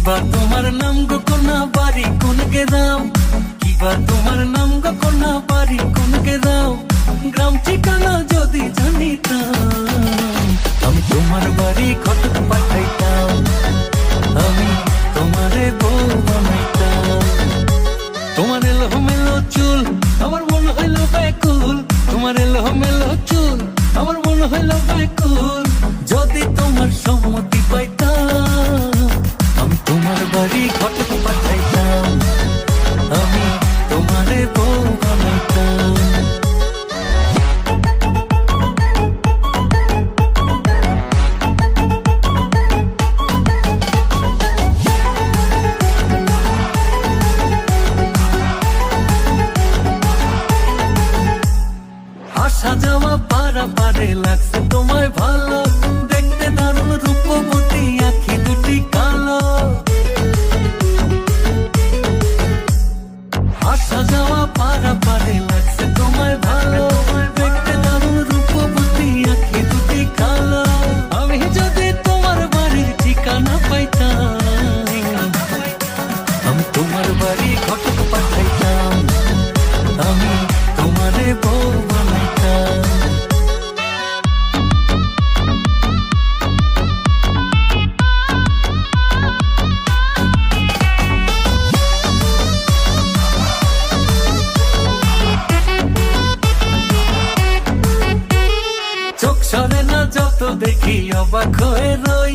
কিবা তোমার নাম গো কন্যা বাড়ি কোন গেরাম, কিবা তোমার নাম গো কন্যা বাড়ি কোন গেরাম, গ্রাম ঠিকানা যদি জানিতাম আমি তোমার বাড়ি ঘটক পাঠাইতাম, আমি তোমারে বউ বানাইতাম। তোমার এলোমেলো চুল আমার মন হইল ব্যাকুল, তোমার এলোমেলো চুল আমার মন হইল ব্যাকুল, যদি তোমার সম্মতি পাইতাম আমি তোমার বাড়ি ঘটক পাঠাইতাম, আমি তোমারে বউ বানাইতাম। আসা যাওয়া পারা পারে লাগছে তোমায় ভালো, দেখতে দারুণ রূপবতী আঁখি দুটি কালো। আসা যাওয়া পারা পারে লাগছে তোমায় ভালো, দেখতে দারুণ রূপবতী আঁখি দুটি কালো। আমি যদি তোমার বাড়ির ঠিকানা পাইতাম আমি তোমার বাড়ি ঘটক পাঠাইতাম, আমি তোমারে বউ বানাইতাম। চোখ সরে না যত দেখি অবাক হয়ে রই,